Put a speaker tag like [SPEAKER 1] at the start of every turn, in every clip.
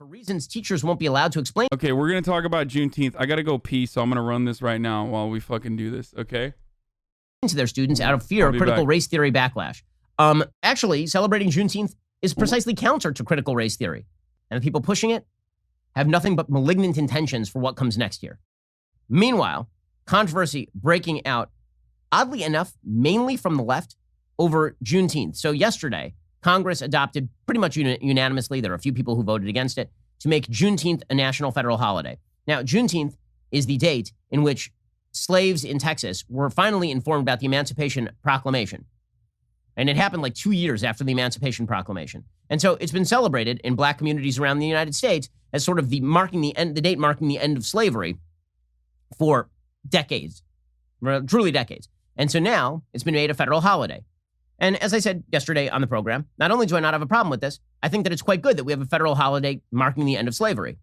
[SPEAKER 1] for reasons teachers won't be allowed to explain.
[SPEAKER 2] Okay, we're going to talk about Juneteenth. I got to go pee, so I'm going to run this right now while we fucking do this, okay?
[SPEAKER 1] To their students out of fear of critical race theory backlash. Actually, celebrating Juneteenth is precisely counter to critical race theory. And the people pushing it have nothing but malignant intentions for what comes next year. Meanwhile, controversy breaking out, oddly enough, mainly from the left over Juneteenth. So yesterday, Congress adopted pretty much unanimously, there are a few people who voted against it, to make Juneteenth a national federal holiday. Now, Juneteenth is the date in which slaves in Texas were finally informed about the Emancipation Proclamation. And it happened like 2 years after the Emancipation Proclamation. And so it's been celebrated in black communities around the United States as sort of the date marking the end of slavery for decades, truly decades. And so now it's been made a federal holiday. And as I said yesterday on the program, not only do I not have a problem with this, I think that it's quite good that we have a federal holiday marking the end of slavery,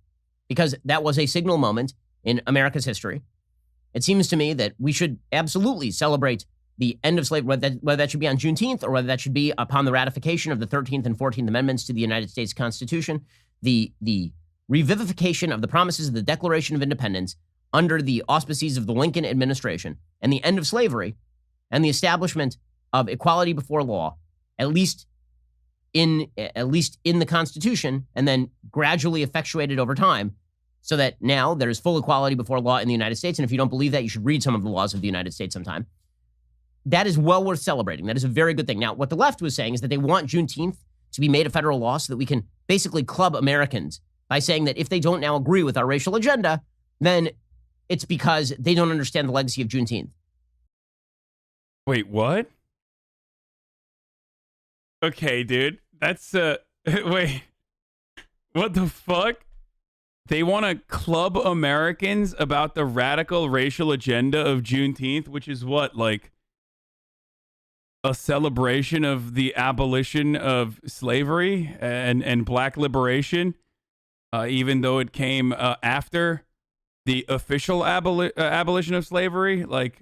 [SPEAKER 1] because that was a signal moment in America's history. It seems to me that we should absolutely celebrate the end of slavery, whether that should be on Juneteenth or whether that should be upon the ratification of the 13th and 14th Amendments to the United States Constitution, the revivification of the promises of the Declaration of Independence under the auspices of the Lincoln administration, and the end of slavery and the establishment of equality before law, at least in the Constitution, and then gradually effectuated over time, so that now there's full equality before law in the United States. And if you don't believe that, you should read some of the laws of the United States sometime. That is well worth celebrating. That is a very good thing. Now, what the left was saying is that they want Juneteenth to be made a federal law so that we can basically club Americans by saying that if they don't now agree with our racial agenda, then it's because they don't understand the legacy of Juneteenth.
[SPEAKER 2] Wait, what? Okay, dude. That's, wait. What the fuck? They want to club Americans about the radical racial agenda of Juneteenth, which is what, like a celebration of the abolition of slavery and black liberation, even though it came after the official abolition of slavery. Like,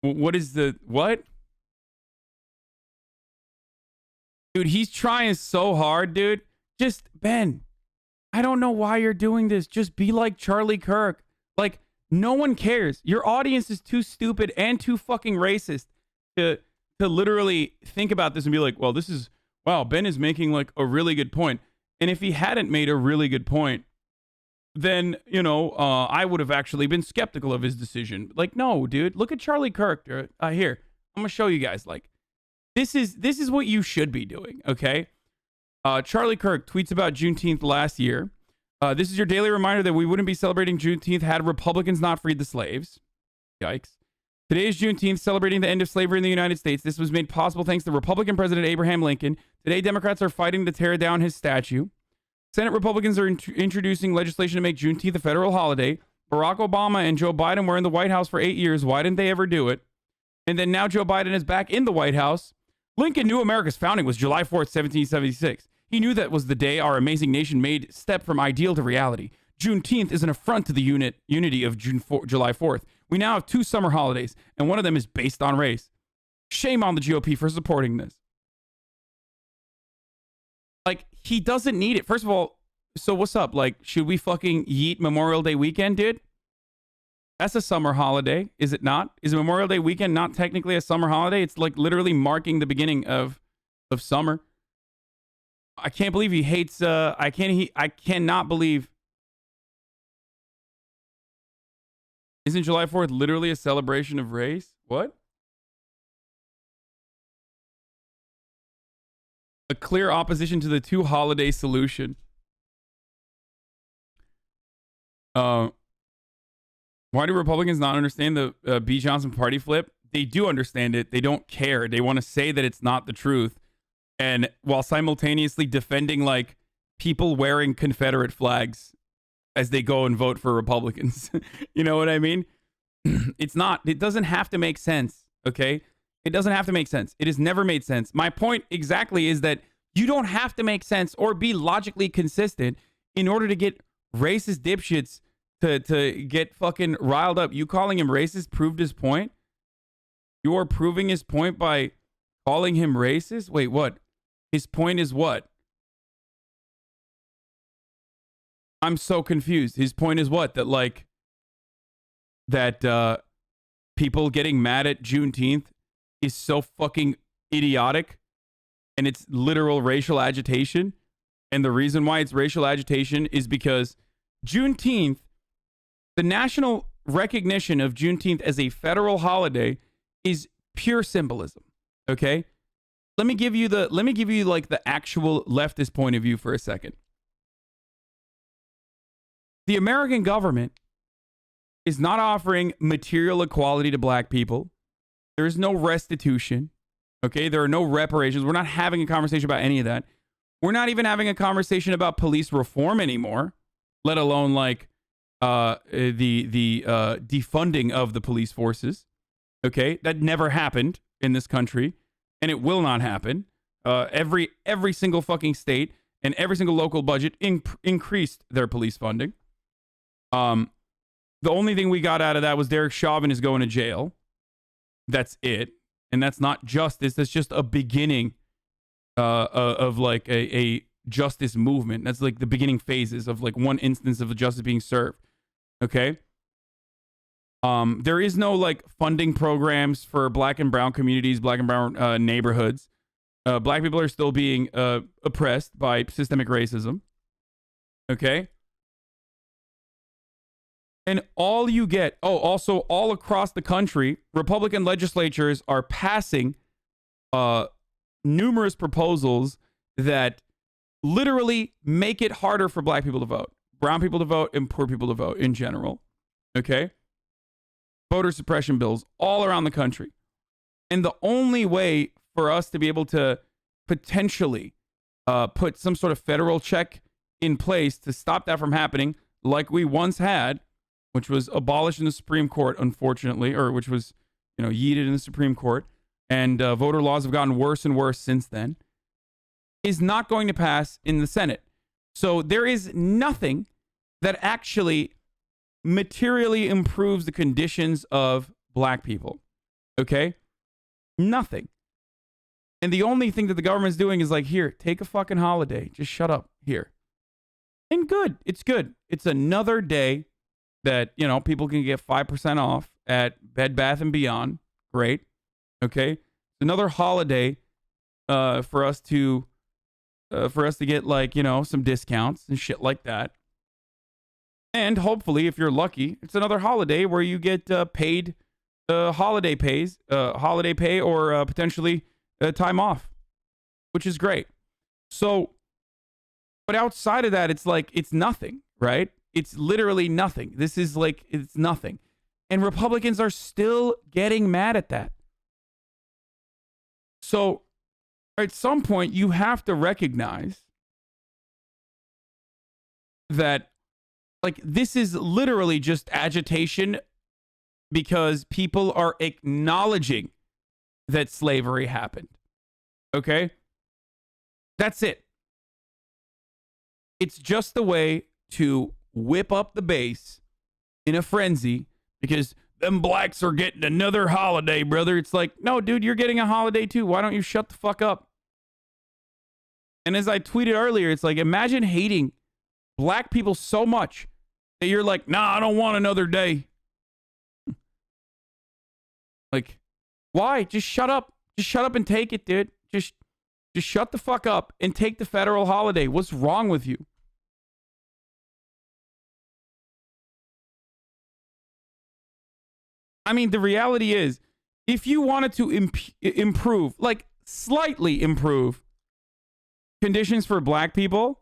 [SPEAKER 2] what is the, what? Dude, he's trying so hard, dude. Just, Ben, I don't know why you're doing this. Just be like Charlie Kirk. Like, no one cares. Your audience is too stupid and too fucking racist to literally think about this and be like, well, this is, wow, Ben is making like a really good point. And if he hadn't made a really good point, then, you know, I would have actually been skeptical of his decision. Like, no, dude, look at Charlie Kirk. Here, I'm going to show you guys, like, this is what you should be doing, okay? Charlie Kirk tweets about Juneteenth last year. This is your daily reminder that we wouldn't be celebrating Juneteenth had Republicans not freed the slaves. Yikes. Today is Juneteenth, celebrating the end of slavery in the United States. This was made possible thanks to Republican President Abraham Lincoln. Today, Democrats are fighting to tear down his statue. Senate Republicans are introducing legislation to make Juneteenth a federal holiday. Barack Obama and Joe Biden were in the White House for 8 years. Why didn't they ever do it? And then now Joe Biden is back in the White House. Lincoln knew America's founding was July 4th, 1776. He knew that was the day our amazing nation made step from ideal to reality. Juneteenth is an affront to the unity of July 4th. We now have 2 summer holidays, and one of them is based on race. Shame on the GOP for supporting this. Like, he doesn't need it. First of all, so what's up? Like, should we fucking yeet Memorial Day weekend, dude? That's a summer holiday, is it not? Is Memorial Day weekend not technically a summer holiday? It's like literally marking the beginning of summer. I can't believe he hates, I cannot believe. Isn't July 4th literally a celebration of race? What? A clear opposition to the 2 holiday solution. Why do Republicans not understand the B. Johnson party flip? They do understand it. They don't care. They want to say that it's not the truth. And while simultaneously defending like people wearing Confederate flags as they go and vote for Republicans. You know what I mean? It doesn't have to make sense. Okay. It doesn't have to make sense. It has never made sense. My point exactly is that you don't have to make sense or be logically consistent in order to get racist dipshits to get fucking riled up. You calling him racist proved his point? You're proving his point by calling him racist? Wait, what? His point is what? I'm so confused. His point is what? That like that people getting mad at Juneteenth is so fucking idiotic, and it's literal racial agitation. And the reason why it's racial agitation is because Juneteenth, the national recognition of Juneteenth as a federal holiday, is pure symbolism. Okay? Let me give you like the actual leftist point of view for a second. The American government is not offering material equality to black people. There is no restitution. Okay? There are no reparations. We're not having a conversation about any of that. We're not even having a conversation about police reform anymore, let alone like the defunding of the police forces. Okay? That never happened in this country, and it will not happen. Every single fucking state and every single local budget increased their police funding. The only thing we got out of that was Derek Chauvin is going to jail. That's it. And that's not justice. That's just a beginning of like a justice movement. That's like the beginning phases of like one instance of the justice being served. Okay. There is no like funding programs for black and brown communities, black and brown neighborhoods. Black people are still being oppressed by systemic racism. Okay. And all you get, also all across the country, Republican legislatures are passing numerous proposals that literally make it harder for black people to vote, brown people to vote, and poor people to vote in general. Okay? Voter suppression bills all around the country. And the only way for us to be able to potentially put some sort of federal check in place to stop that from happening, like we once had, which was abolished in the Supreme Court, unfortunately, or which was, yeeted in the Supreme Court, and voter laws have gotten worse and worse since then, is not going to pass in the Senate. So there is nothing that actually materially improves the conditions of black people. Okay? Nothing. And the only thing that the government's doing is like, here, take a fucking holiday. Just shut up here. And good. It's good. It's another day that, people can get 5% off at Bed Bath & Beyond. Great. Okay. It's another holiday for us to get like, some discounts and shit like that. And hopefully, if you're lucky, it's another holiday where you get paid holiday pay or potentially time off, which is great. So, but outside of that, it's like, it's nothing, right? It's literally nothing. This is like, it's nothing. And Republicans are still getting mad at that. So at some point, you have to recognize that, like, this is literally just agitation because people are acknowledging that slavery happened. Okay? That's it. It's just a way to whip up the base in a frenzy because them blacks are getting another holiday, brother. It's like, no, dude, you're getting a holiday too. Why don't you shut the fuck up? And as I tweeted earlier, it's like, imagine hating black people so much that you're like, nah, I don't want another day. Like, why? Just shut up. Just shut up and take it, dude. Just shut the fuck up and take the federal holiday. What's wrong with you? I mean, the reality is, if you wanted to improve, like slightly improve conditions for black people,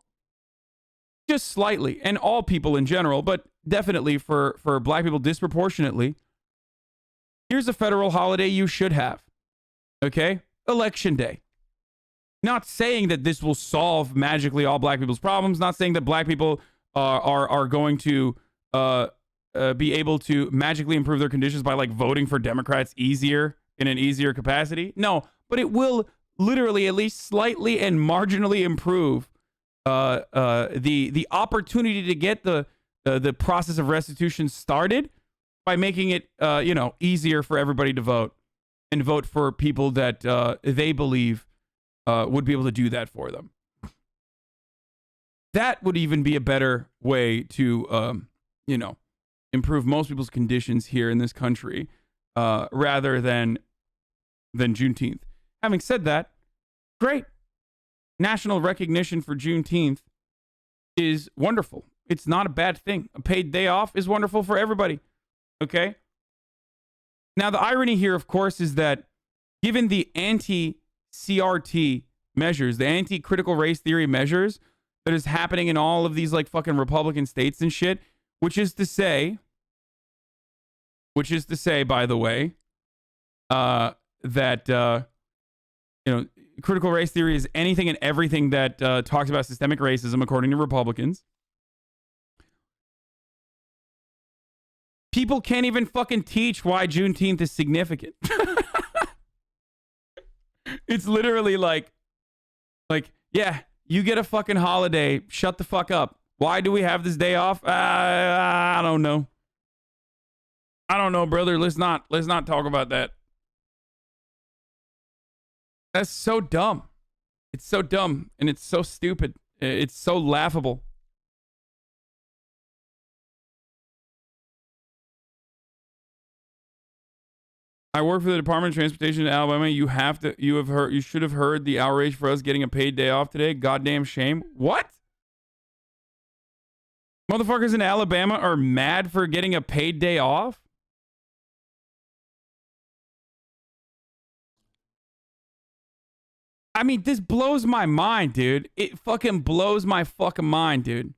[SPEAKER 2] just slightly, and all people in general, but definitely for black people disproportionately, here's a federal holiday you should have. Okay? Election Day. Not saying that this will solve magically all black people's problems. Not saying that black people are going to be able to magically improve their conditions by like voting for Democrats easier in an easier capacity. No, but it will literally at least slightly and marginally improve the opportunity to get the process of restitution started by making it easier for everybody to vote and vote for people that they believe would be able to do that for them. that would even be a better way to, you know, improve most people's conditions here in this country, rather than Juneteenth. Having said that, great. National recognition for Juneteenth is wonderful. It's not a bad thing. A paid day off is wonderful for everybody. Okay? Now, the irony here, of course, is that given the anti-CRT measures, the anti-critical race theory measures that is happening in all of these like fucking Republican states and shit, which is to say, by the way, that, you know, critical race theory is anything and everything that talks about systemic racism, according to Republicans. People can't even fucking teach why Juneteenth is significant. It's literally like, yeah, you get a fucking holiday. Shut the fuck up. Why do we have this day off? I don't know. I don't know, brother. Let's not talk about that. That's so dumb. It's so dumb and it's so stupid. It's so laughable. I work for the Department of Transportation in Alabama. You should have heard the outrage for us getting a paid day off today. Goddamn shame. What? Motherfuckers in Alabama are mad for getting a paid day off? I mean, this blows my mind, dude. It fucking blows my fucking mind, dude.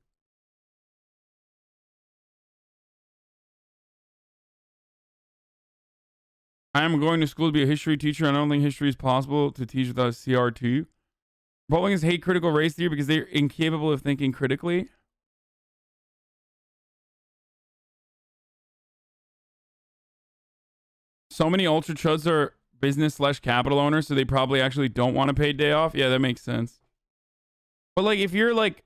[SPEAKER 2] I am going to school to be a history teacher. I don't think history is possible to teach without CRT. Republicans hate critical race theory because they're incapable of thinking critically. So many ultra chuds are business/capital owners, so they probably actually don't want a paid day off. Yeah, that makes sense. But like, if you're like,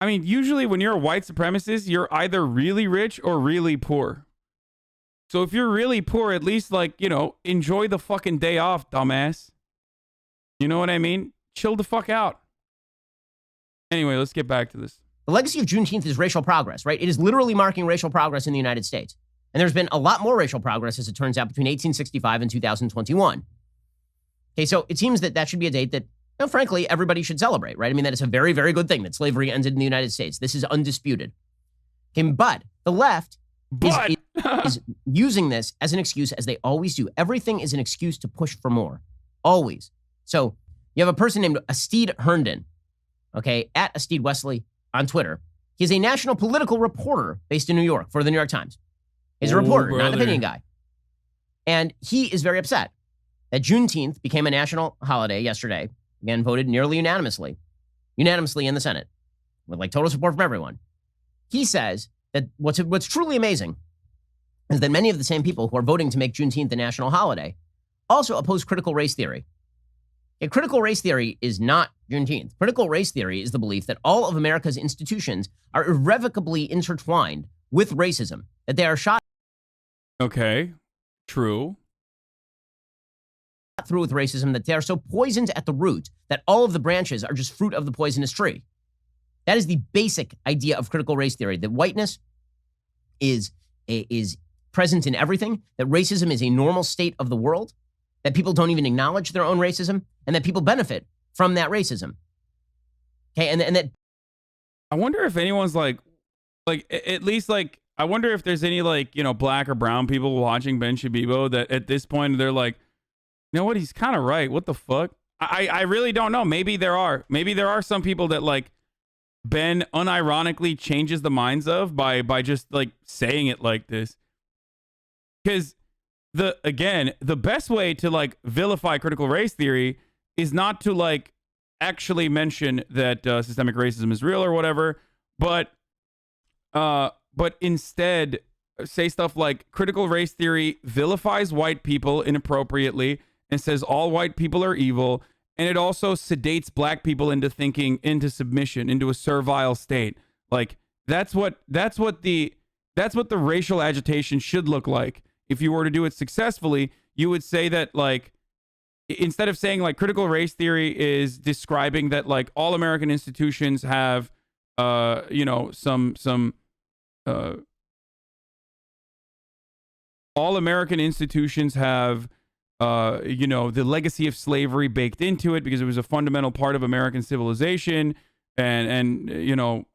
[SPEAKER 2] I mean, usually when you're a white supremacist, you're either really rich or really poor. So if you're really poor, at least like, you know, enjoy the fucking day off, dumbass. You know what I mean? Chill the fuck out. Anyway, let's get back to this.
[SPEAKER 1] The legacy of Juneteenth is racial progress, right? It is literally marking racial progress in the United States. And there's been a lot more racial progress, as it turns out, between 1865 and 2021. Okay, so it seems that that should be a date that, you know, frankly, everybody should celebrate, right? I mean, that is a very, very good thing that slavery ended in the United States. This is undisputed. Okay, but the left is using this as an excuse, as they always do. Everything is an excuse to push for more. Always. So you have a person named Astid Herndon, okay, at Astid Wesley on Twitter. He's a national political reporter based in New York for the New York Times. He's a reporter, not an opinion guy. And he is very upset that Juneteenth became a national holiday yesterday. Again, voted nearly unanimously in the Senate, with like total support from everyone. He says that what's truly amazing is that many of the same people who are voting to make Juneteenth a national holiday also oppose critical race theory. Okay, critical race theory is not Juneteenth. Critical race theory is the belief that all of America's institutions are irrevocably intertwined with racism, that they are shot
[SPEAKER 2] Okay, true.
[SPEAKER 1] through with racism, that they are so poisoned at the root that all of the branches are just fruit of the poisonous tree. That is the basic idea of critical race theory, that whiteness is present in everything, that racism is a normal state of the world, that people don't even acknowledge their own racism, and that people benefit from that racism. Okay, and that...
[SPEAKER 2] I wonder if anyone's like, at least like, I wonder if there's any like, you know, black or brown people watching Ben Shabibo that at this point they're like, you know what, he's kind of right. What the fuck? I really don't know. Maybe there are some people that like Ben unironically changes the minds of by just like saying it like this. Because the best way to like vilify critical race theory is not to like actually mention that systemic racism is real or whatever, but instead say stuff like critical race theory vilifies white people inappropriately and says all white people are evil, and it also sedates black people into thinking, into submission, into a servile state. Like that's what the racial agitation should look like. If you were to do it successfully, you would say that like instead of saying like critical race theory is describing that like all American institutions have, you know, all American institutions have, you know, the legacy of slavery baked into it because it was a fundamental part of American civilization and you know,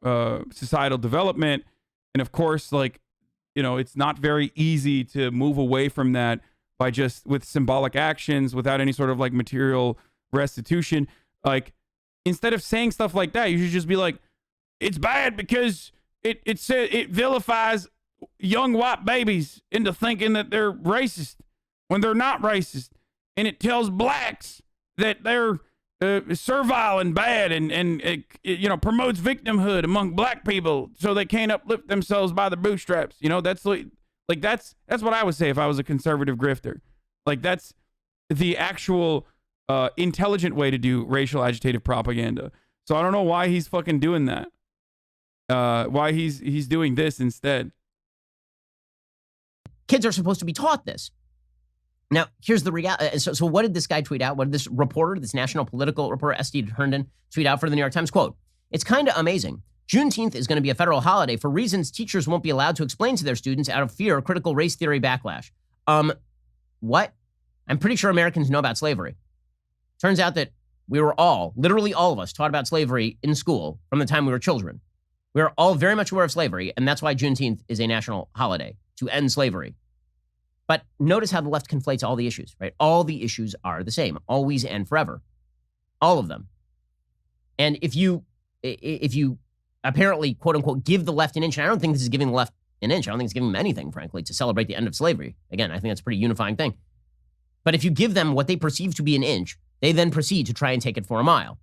[SPEAKER 2] societal development. And of course, like, you know, it's not very easy to move away from that by just with symbolic actions without any sort of like material restitution. Like, instead of saying stuff like that, you should just be like, it's bad because it vilifies young white babies into thinking that they're racist when they're not racist, and it tells blacks that they're servile and bad, and you know, promotes victimhood among black people so they can't uplift themselves by their bootstraps. You know, that's like that's what I would say if I was a conservative grifter. Like, that's the actual intelligent way to do racial agitative propaganda. So I don't know why he's fucking doing that. Why he's doing this instead.
[SPEAKER 1] Kids are supposed to be taught this. Now, here's the reality. So what did this guy tweet out? What did this reporter, this national political reporter, S.D. Herndon, tweet out for the New York Times? Quote, "It's kind of amazing. Juneteenth is going to be a federal holiday for reasons teachers won't be allowed to explain to their students out of fear of critical race theory backlash." What? I'm pretty sure Americans know about slavery. Turns out that we were all, literally all of us, taught about slavery in school from the time we were children. We are all very much aware of slavery, and that's why Juneteenth is a national holiday, to end slavery. But notice how the left conflates all the issues, right? All the issues are the same, always and forever. All of them. And if you apparently, quote unquote, give the left an inch, and I don't think this is giving the left an inch. I don't think it's giving them anything, frankly, to celebrate the end of slavery. Again, I think that's a pretty unifying thing. But if you give them what they perceive to be an inch, they then proceed to try and take it for a mile.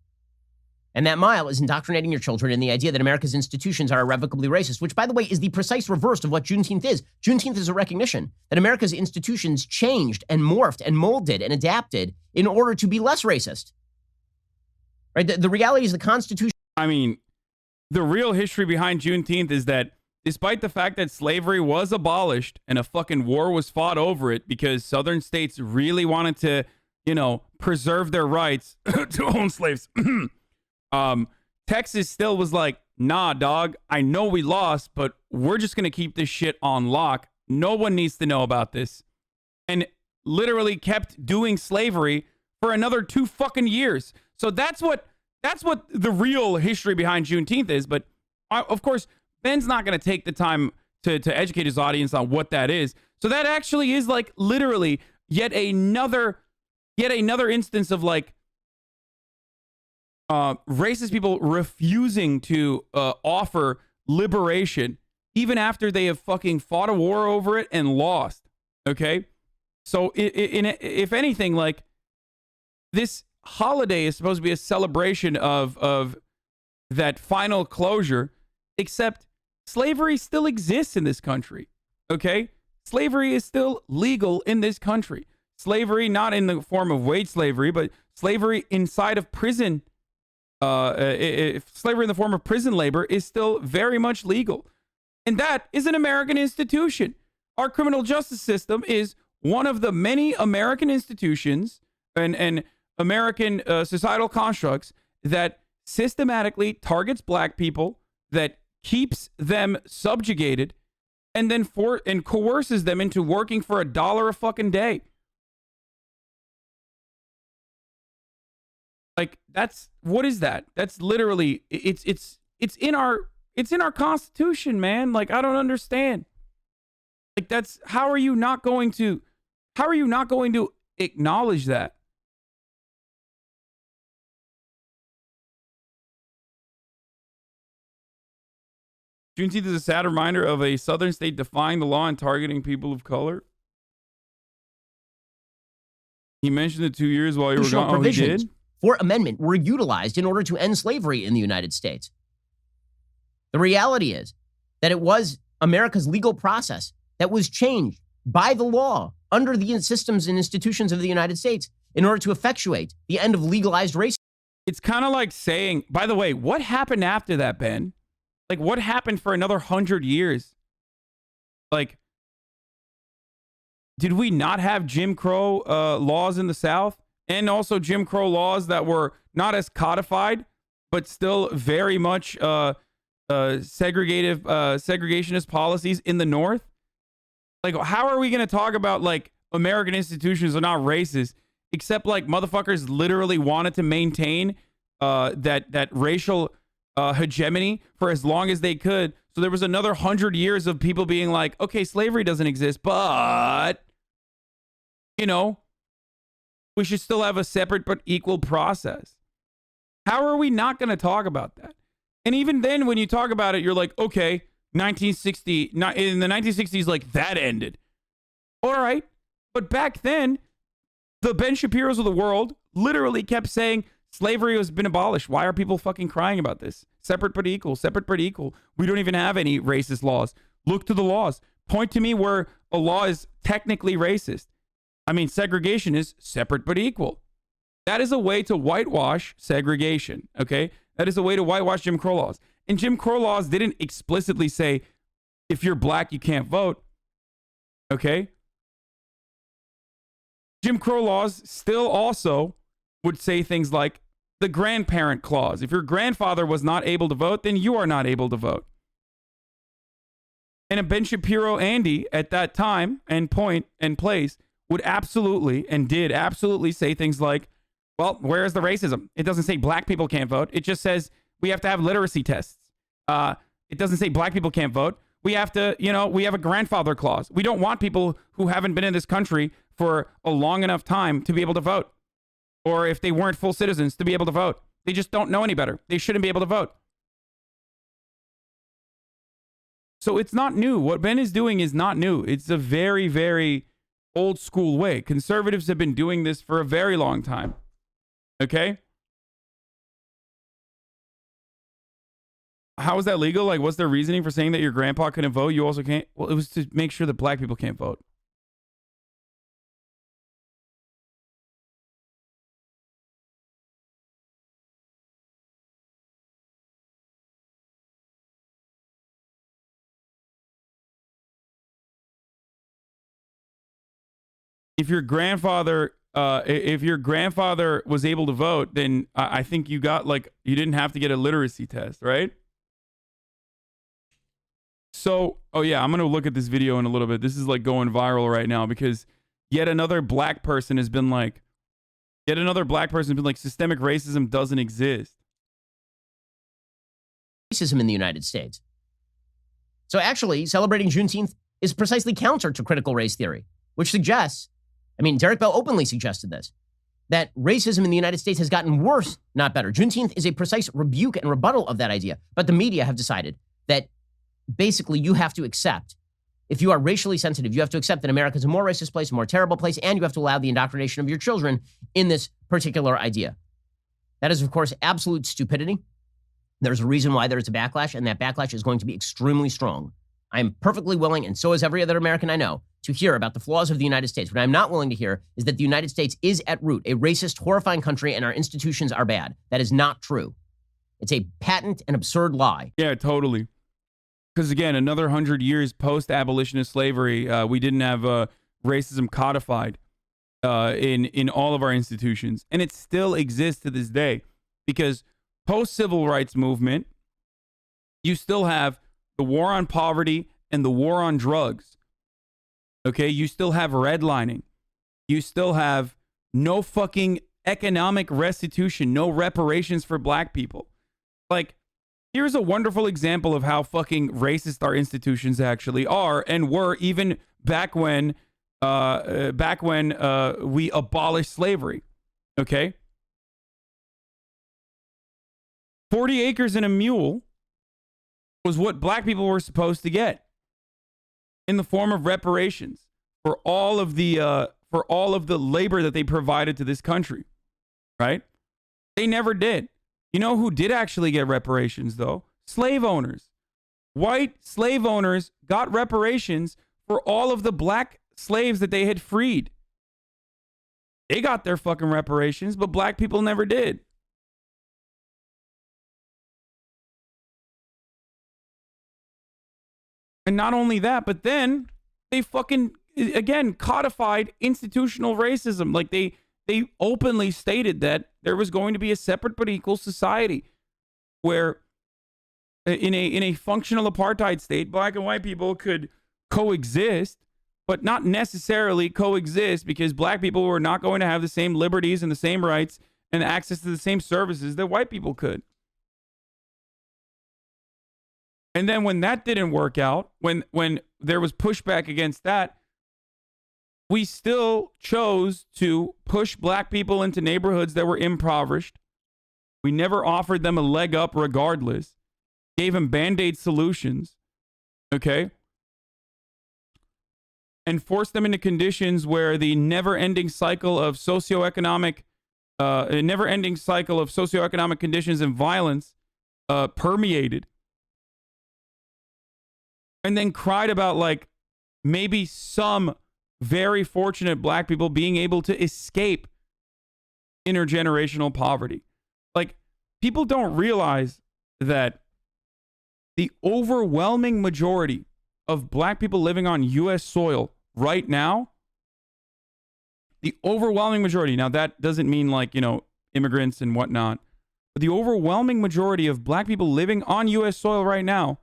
[SPEAKER 1] And that mile is indoctrinating your children in the idea that America's institutions are irrevocably racist, which, by the way, is the precise reverse of what Juneteenth is. Juneteenth is a recognition that America's institutions changed and morphed and molded and adapted in order to be less racist. Right? The reality is the Constitution.
[SPEAKER 2] I mean, the real history behind Juneteenth is that despite the fact that slavery was abolished and a fucking war was fought over it because Southern states really wanted to, you know, preserve their rights to own slaves. Texas still was like, nah, dog, I know we lost, but we're just going to keep this shit on lock. No one needs to know about this. And literally kept doing slavery for another 2 fucking years. So that's what the real history behind Juneteenth is. But of course, Ben's not going to take the time to educate his audience on what that is. So that actually is like literally yet another instance of like, racist people refusing to offer liberation even after they have fucking fought a war over it and lost. Okay, so if anything, like, this holiday is supposed to be a celebration of that final closure, except slavery still exists in this country. Okay, slavery is still legal in this country. Slavery not in the form of wage slavery, but slavery inside of prison. Slavery in the form of prison labor is still very much legal. And that is an American institution. Our criminal justice system is one of the many American institutions and American societal constructs that systematically targets black people, that keeps them subjugated, and then coerces them into working for $1 a fucking day. Like, what is that? That's literally, it's in our Constitution, man. Like, I don't understand. Like, how are you not going to acknowledge that? Juneteenth is a sad reminder of a Southern state defying the law and targeting people of color. He mentioned it 2 years while you were gone. Oh, he did?
[SPEAKER 1] For amendment were utilized in order to end slavery in the United States. The reality is that it was America's legal process that was changed by the law under the systems and institutions of the United States in order to effectuate the end of legalized racism.
[SPEAKER 2] It's kind of like saying, by the way, what happened after that, Ben? Like, what happened for another 100 years? Like, did we not have Jim Crow laws in the South? and also Jim Crow laws that were not as codified, but still very much segregationist policies in the North. Like, how are we going to talk about like American institutions are not racist, except like motherfuckers literally wanted to maintain that racial hegemony for as long as they could. So there was another 100 years of people being like, okay, slavery doesn't exist, but, you know, we should still have a separate but equal process. How are we not going to talk about that? And even then, when you talk about it, you're like, okay, 1960, in the 1960s, like that ended. All right. But back then, the Ben Shapiros of the world literally kept saying slavery has been abolished. Why are people fucking crying about this? Separate but equal, separate but equal. We don't even have any racist laws. Look to the laws. Point to me where a law is technically racist. I mean, segregation is separate but equal. That is a way to whitewash segregation, okay? That is a way to whitewash Jim Crow laws. And Jim Crow laws didn't explicitly say, if you're black, you can't vote, okay? Jim Crow laws still also would say things like the grandparent clause. If your grandfather was not able to vote, then you are not able to vote. And a Ben Shapiro Andy at that time and point and place would absolutely and did absolutely say things like, well, where is the racism? It doesn't say black people can't vote. It just says we have to have literacy tests. It doesn't say black people can't vote. We have to, you know, we have a grandfather clause. We don't want people who haven't been in this country for a long enough time to be able to vote. Or if they weren't full citizens, to be able to vote. They just don't know any better. They shouldn't be able to vote. So it's not new. What Ben is doing is not new. It's a very, very old school way. Conservatives have been doing this for a very long time. Okay? How is that legal? Like, what's their reasoning for saying that your grandpa couldn't vote? You also can't? Well, it was to make sure that black people can't vote. If your grandfather was able to vote, then I think you got like, you didn't have to get a literacy test, right? So, oh yeah, I'm going to look at this video in a little bit. This is like going viral right now because yet another black person has been like, systemic racism doesn't exist.
[SPEAKER 1] Racism in the United States. So actually, celebrating Juneteenth is precisely counter to critical race theory, which suggests, I mean, Derek Bell openly suggested this, that racism in the United States has gotten worse, not better. Juneteenth is a precise rebuke and rebuttal of that idea. But the media have decided that basically you have to accept, if you are racially sensitive, you have to accept that America is a more racist place, a more terrible place, and you have to allow the indoctrination of your children in this particular idea. That is, of course, absolute stupidity. There's a reason why there's a backlash, and that backlash is going to be extremely strong. I am perfectly willing, and so is every other American I know, to hear about the flaws of the United States. What I'm not willing to hear is that the United States is at root a racist, horrifying country and our institutions are bad. That is not true. It's a patent and absurd lie.
[SPEAKER 2] Yeah, totally. Because again, another 100 years post-abolitionist slavery, we didn't have racism codified in all of our institutions. And it still exists to this day. Because post-civil rights movement, you still have the war on poverty and the war on drugs. Okay, you still have redlining. You still have no fucking economic restitution, no reparations for black people. Like, here's a wonderful example of how fucking racist our institutions actually are and were even back when we abolished slavery. Okay? 40 acres and a mule was what black people were supposed to get in the form of reparations for all of the labor that they provided to this country, right? They never did. You know who did actually get reparations, though? Slave owners. White slave owners got reparations for all of the black slaves that they had freed. They got their fucking reparations, but black people never did. And not only that, but then they fucking, again, codified institutional racism. Like they openly stated that there was going to be a separate but equal society where in a functional apartheid state, black and white people could coexist, but not necessarily coexist, because black people were not going to have the same liberties and the same rights and access to the same services that white people could. And then when that didn't work out, when there was pushback against that, we still chose to push black people into neighborhoods that were impoverished. We never offered them a leg up regardless. Gave them Band-Aid solutions. Okay? And forced them into conditions where the never-ending cycle of socioeconomic conditions and violence permeated. And then cried about, like, maybe some very fortunate black people being able to escape intergenerational poverty. Like, people don't realize that the overwhelming majority of black people living on U.S. soil right now, the overwhelming majority, now that doesn't mean like, you know, immigrants and whatnot, but the overwhelming majority of black people living on U.S. soil right now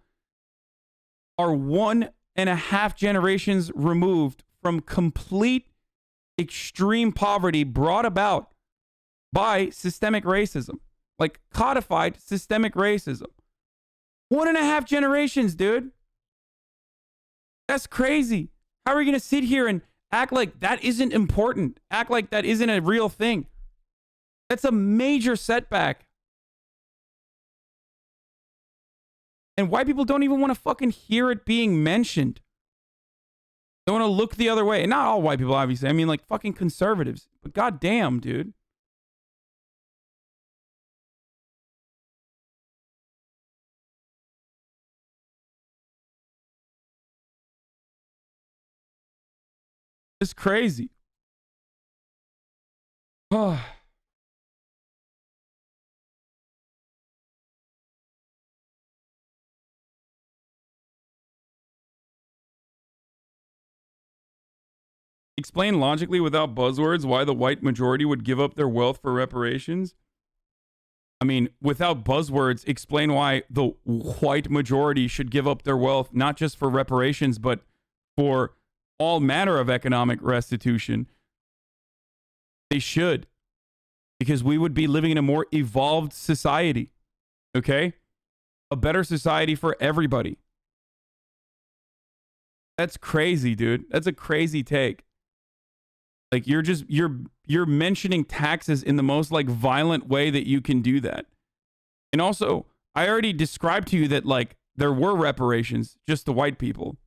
[SPEAKER 2] are 1.5 generations removed from complete extreme poverty brought about by systemic racism, like codified systemic racism. 1.5 generations, dude. That's crazy. How are you going to sit here and act like that isn't important? Act like that isn't a real thing? That's a major setback. And white people don't even want to fucking hear it being mentioned. They want to look the other way. And not all white people, obviously. I mean, like fucking conservatives. But goddamn, dude. It's crazy. Oh. Explain logically without buzzwords why the white majority would give up their wealth for reparations. I mean, without buzzwords, explain why the white majority should give up their wealth, not just for reparations, but for all manner of economic restitution. They should, because we would be living in a more evolved society. Okay? A better society for everybody. That's crazy, dude. That's a crazy take. Like, you're mentioning taxes in the most like violent way that you can do that. And also, I already described to you that like there were reparations just to white people.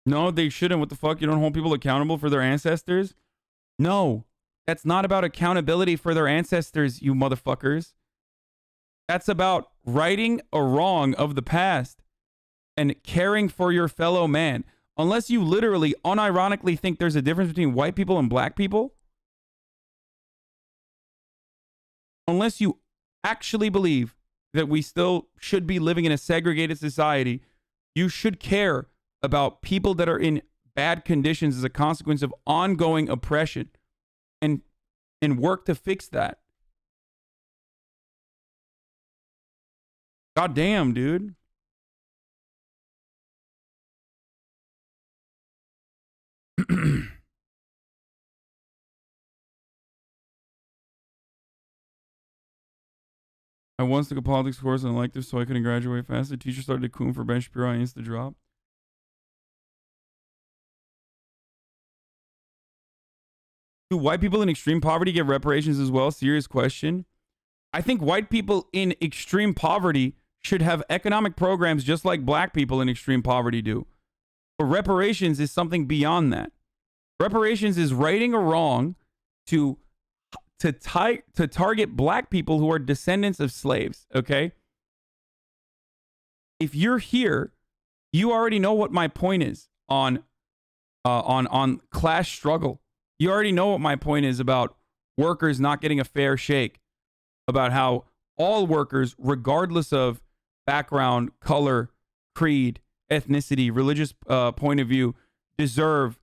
[SPEAKER 2] No, they shouldn't. What the fuck? You don't hold people accountable for their ancestors? No, that's not about accountability for their ancestors, you motherfuckers. That's about righting a wrong of the past and caring for your fellow man. Unless you literally unironically think there's a difference between white people and black people, unless you actually believe that we still should be living in a segregated society, you should care about people that are in bad conditions as a consequence of ongoing oppression and work to fix that. God damn, dude. I once took a politics course and I liked it, so I couldn't graduate fast. The teacher started to coon for Ben Shapiro. I insta drop. Do white people in extreme poverty get reparations as well? Serious question. I think white people in extreme poverty should have economic programs just like black people in extreme poverty do. But reparations is something beyond that. Reparations is righting a wrong to target black people who are descendants of slaves, okay? If you're here, you already know what my point is on class struggle. You already know what my point is about workers not getting a fair shake, about how all workers, regardless of background, color, creed, ethnicity, religious point of view, deserve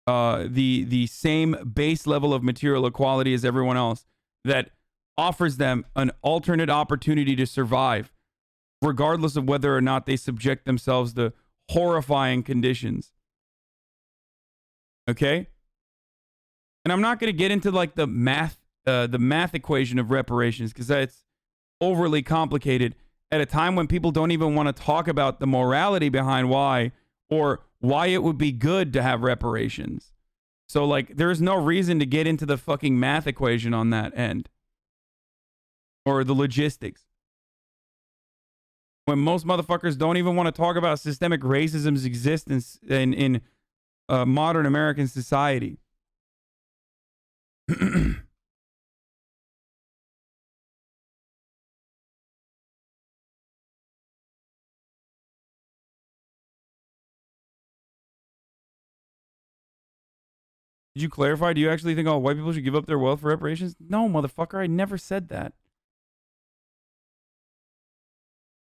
[SPEAKER 2] the same base level of material equality as everyone else, that offers them an alternate opportunity to survive, regardless of whether or not they subject themselves to horrifying conditions. Okay? And I'm not going to get into like the math equation of reparations, because that's overly complicated at a time when people don't even want to talk about the morality behind why, or why it would be good to have reparations. So like, there's no reason to get into the fucking math equation on that end, or the logistics, when most motherfuckers don't even want to talk about systemic racism's existence in modern American society. Did you clarify? Do you actually think all white people should give up their wealth for reparations? No, motherfucker, I never said that.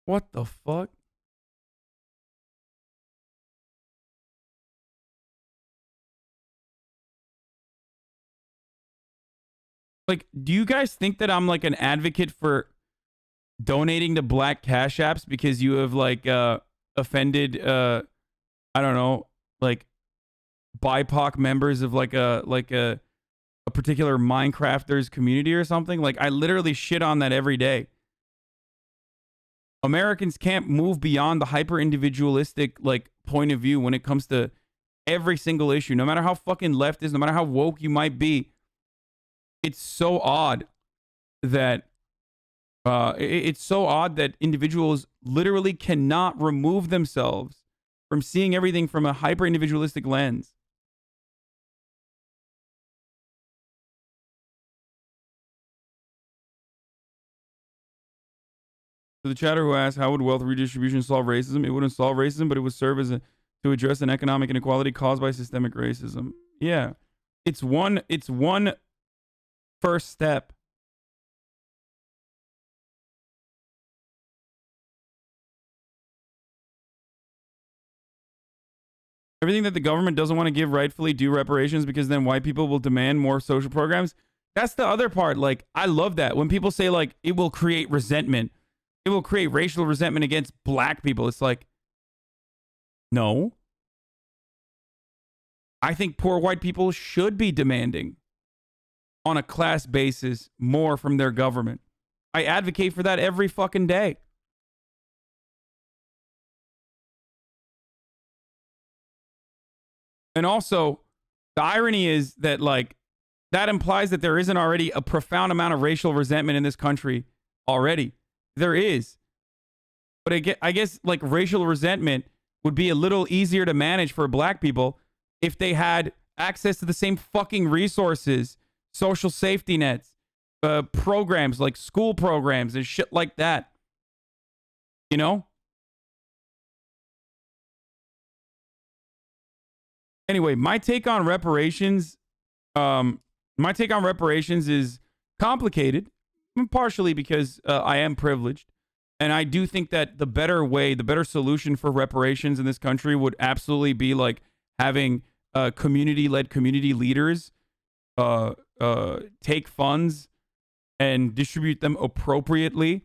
[SPEAKER 2] What the fuck? Like, do you guys think that I'm like an advocate for donating to black cash apps because you have like offended I don't know, like BIPOC members of like a particular Minecrafters community or something? Like, I literally shit on that every day. Americans can't move beyond the hyper individualistic like point of view when it comes to every single issue, no matter how fucking leftist, no matter how woke you might be. It's so odd that individuals literally cannot remove themselves from seeing everything from a hyper individualistic lens. So the chatter who asked, how would wealth redistribution solve racism? It wouldn't solve racism, but it would serve as to address an economic inequality caused by systemic racism. Yeah. It's one first step. Everything that the government doesn't want to give rightfully due reparations because then white people will demand more social programs. That's the other part. Like, I love that when people say like it will create resentment. It will create racial resentment against black people. It's like, no. I think poor white people should be demanding on a class basis more from their government. I advocate for that every fucking day. And also, the irony is that like that implies that there isn't already a profound amount of racial resentment in this country already. There is. But I guess like racial resentment would be a little easier to manage for black people if they had access to the same fucking resources, social safety nets, programs like school programs and shit like that. You know? Anyway, my take on reparations is complicated, partially because I am privileged. And I do think that the better solution for reparations in this country would absolutely be like having community-led community leaders take funds and distribute them appropriately,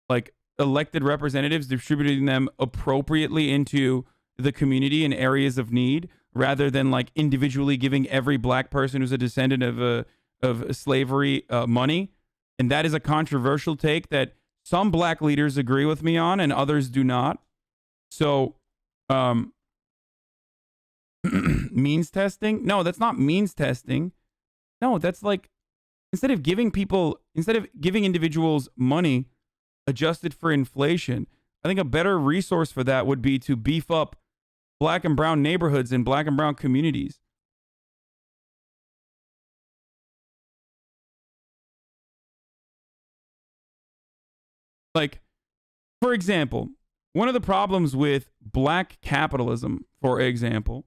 [SPEAKER 2] like elected representatives distributing them appropriately into the community in areas of need, rather than like individually giving every black person who's a descendant of slavery money. And that is a controversial take that some black leaders agree with me on and others do not. So, means testing? No, that's not means testing. No, that's like, instead of giving individuals money adjusted for inflation, I think a better resource for that would be to beef up black and brown neighborhoods and black and brown communities. Like, for example, one of the problems with black capitalism, for example,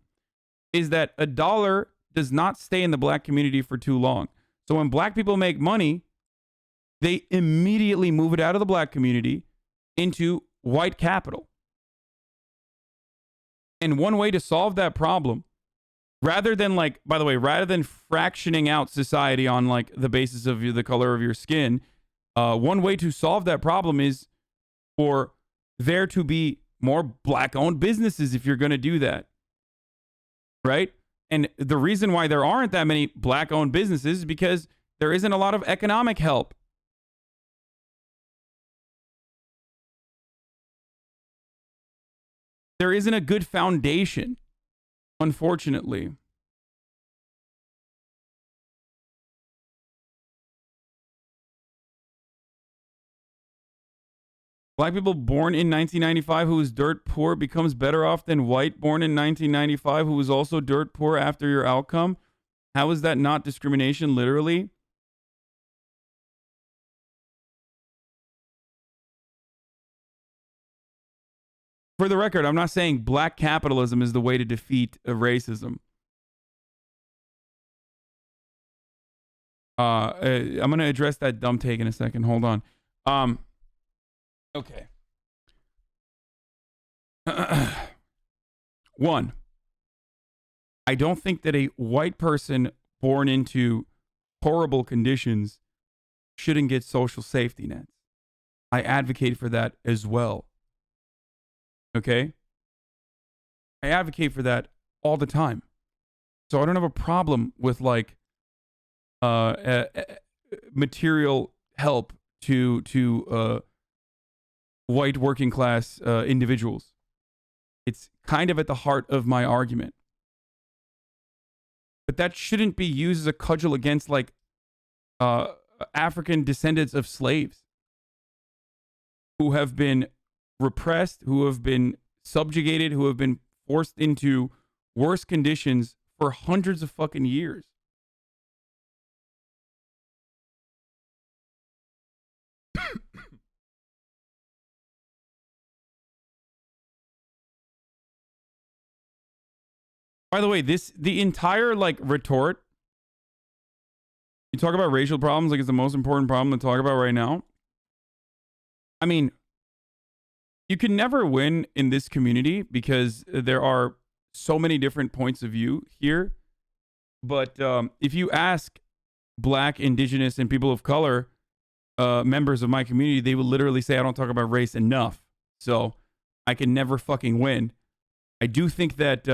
[SPEAKER 2] is that a dollar does not stay in the black community for too long. So when black people make money, they immediately move it out of the black community into white capital. And one way to solve that problem rather than like, by the way, rather than fractioning out society on like the basis of the color of your skin, one way to solve that problem is for there to be more black-owned businesses if you're going to do that, right? And the reason why there aren't that many black-owned businesses is because there isn't a lot of economic help. There isn't a good foundation, unfortunately. Black people born in 1995 who is dirt poor becomes better off than white born in 1995 who is also dirt poor after your outcome. How is that not discrimination, literally? For the record, I'm not saying black capitalism is the way to defeat racism. I'm going to address that dumb take in a second. Hold on. Okay. One, I don't think that a white person born into horrible conditions shouldn't get social safety nets. I advocate for that as well. Okay? I advocate for that all the time. So I don't have a problem with like material help to white working class individuals. It's kind of at the heart of my argument. But that shouldn't be used as a cudgel against like African descendants of slaves who have been repressed, who have been subjugated, who have been forced into worse conditions for hundreds of fucking years. By the way, the entire like retort, you talk about racial problems like it's the most important problem to talk about right now. I mean, you can never win in this community because there are so many different points of view here. But if you ask Black, Indigenous, and people of color members of my community, they will literally say, I don't talk about race enough. So I can never fucking win. I do think that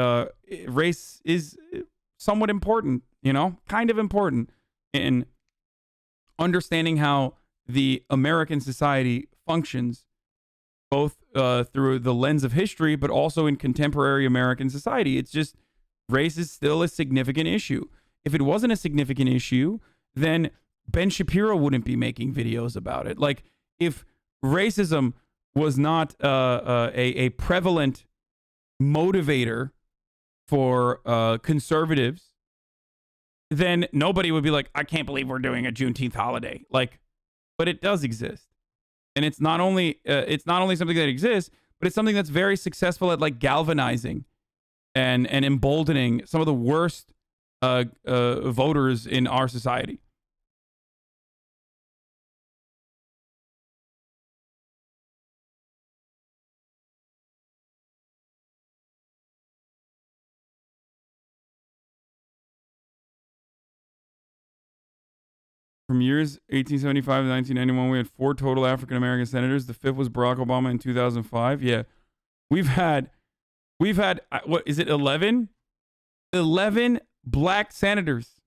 [SPEAKER 2] race is somewhat important, you know, kind of important in understanding how the American society functions, both through the lens of history, but also in contemporary American society. It's just race is still a significant issue. If it wasn't a significant issue, then Ben Shapiro wouldn't be making videos about it. Like, if racism was not a prevalent motivator for conservatives, then nobody would be like, I can't believe we're doing a Juneteenth holiday. Like, but it does exist. And it's not only something that exists, but it's something that's very successful at like galvanizing and emboldening some of the worst voters in our society. From years 1875 to 1991, we had 4 total African American senators. The 5th was Barack Obama in 2005. Yeah, we've had what is it, 11 black senators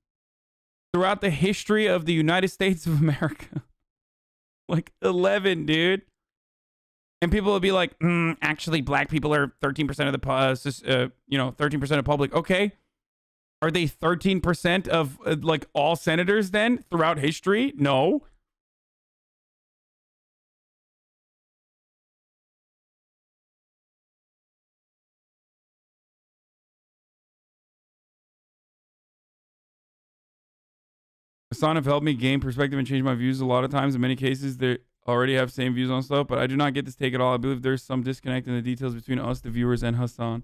[SPEAKER 2] throughout the history of the United States of America. Like 11, dude. And people will be like, actually, black people are 13% of the 13% of public. Okay. Are they 13% of like all senators then throughout history? No. Hasan have helped me gain perspective and change my views a lot of times. In many cases, they already have same views on stuff, but I do not get this take at all. I believe there's some disconnect in the details between us, the viewers, and Hasan.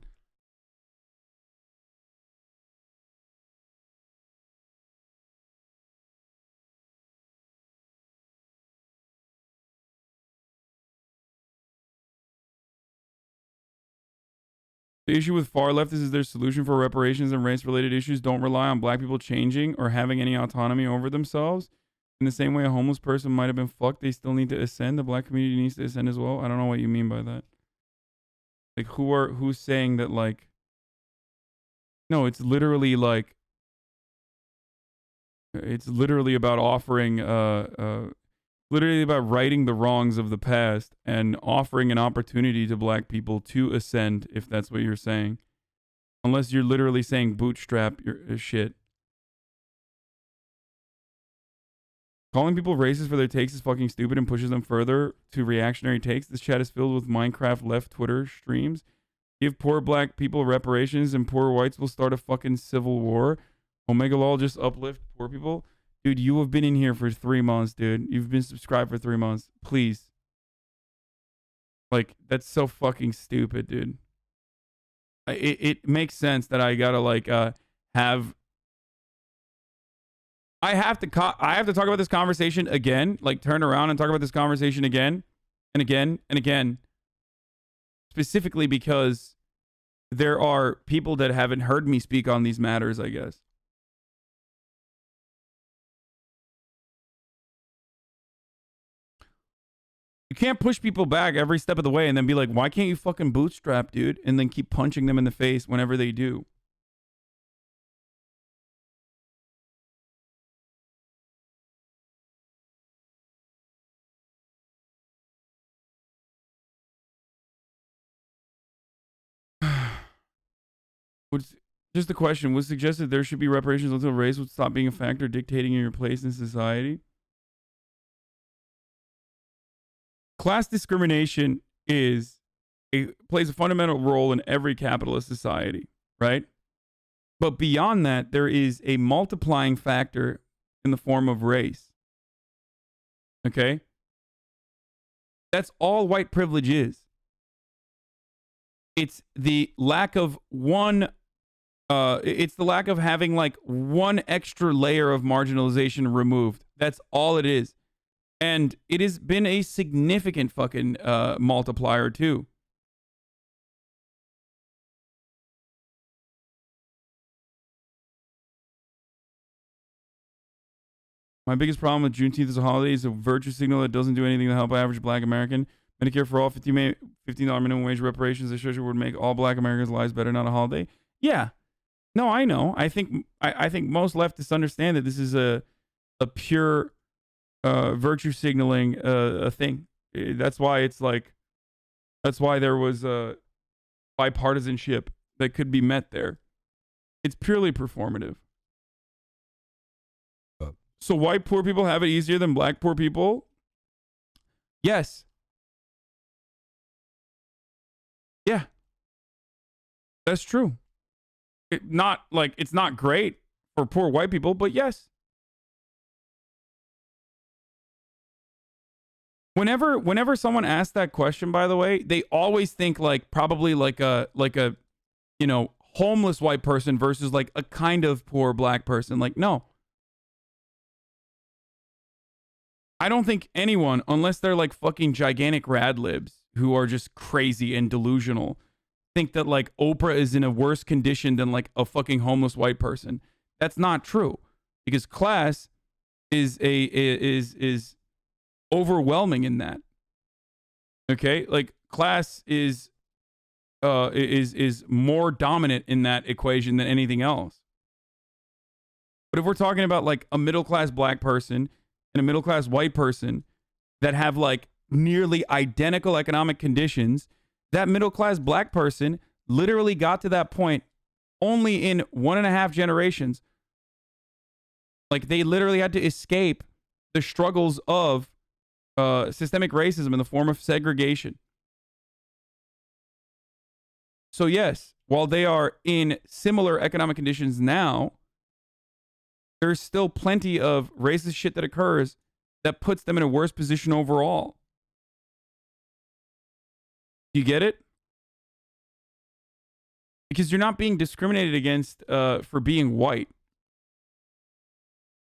[SPEAKER 2] The issue with far leftists is their solution for reparations and race-related issues don't rely on black people changing or having any autonomy over themselves. In the same way a homeless person might have been fucked, they still need to ascend. The black community needs to ascend as well. I don't know what you mean by that. Like, who's saying that, like... No, it's literally, like... It's literally about offering, literally about righting the wrongs of the past and offering an opportunity to black people to ascend, if that's what you're saying. Unless you're literally saying bootstrap your shit. Calling people racist for their takes is fucking stupid and pushes them further to reactionary takes. This chat is filled with Minecraft left Twitter streams. Give poor black people reparations and poor whites will start a fucking civil war. Omega Law just uplift poor people. Dude, you have been in here for 3 months, dude. You've been subscribed for 3 months. Please. Like, that's so fucking stupid, dude. It makes sense that I gotta, like, have... I have to talk about this conversation again. Like, turn around and talk about this conversation again and again and again. Specifically because there are people that haven't heard me speak on these matters, I guess. You can't push people back every step of the way and then be like, why can't you fucking bootstrap, dude? And then keep punching them in the face whenever they do. Just a question. Was suggested there should be reparations until race would stop being a factor dictating your place in society? Class discrimination plays a fundamental role in every capitalist society, right? But beyond that, there is a multiplying factor in the form of race. Okay? That's all white privilege is. It's the lack of it's the lack of having like one extra layer of marginalization removed. That's all it is. And it has been a significant fucking multiplier too. My biggest problem with Juneteenth as a holiday is a virtue signal that doesn't do anything to help average black American. Medicare for all, $15 minimum wage reparations, associated would make all black Americans' lives better, not a holiday. Yeah. No, I know. I think most leftists understand that this is a pure virtue signaling a thing. That's why there was bipartisanship that could be met there. It's purely performative. So white poor people have it easier than black poor people? Yes. Yeah. That's true. It's not great for poor white people, but yes. Whenever someone asks that question, by the way, they always think probably like a homeless white person versus like a kind of poor black person. Like, no. I don't think anyone, unless they're like fucking gigantic rad libs who are just crazy and delusional, think that like Oprah is in a worse condition than like a fucking homeless white person. That's not true, because class is overwhelming in that. Okay, like class is more dominant in that equation than anything else. But if we're talking about like a middle class black person and a middle class white person that have like nearly identical economic conditions, that middle class black person literally got to that point only in 1.5 generations. Like, they literally had to escape the struggles of systemic racism in the form of segregation. So yes, while they are in similar economic conditions now, there's still plenty of racist shit that occurs that puts them in a worse position overall. You get it? Because you're not being discriminated against for being white.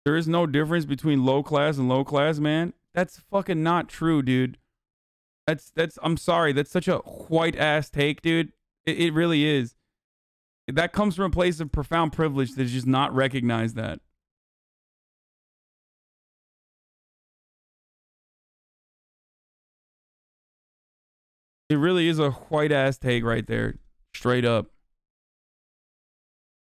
[SPEAKER 2] There is no difference between low class and low class, man. That's fucking not true, dude. I'm sorry. That's such a white ass take, dude. It really is. That comes from a place of profound privilege to just not recognize that. It really is a white ass take right there. Straight up.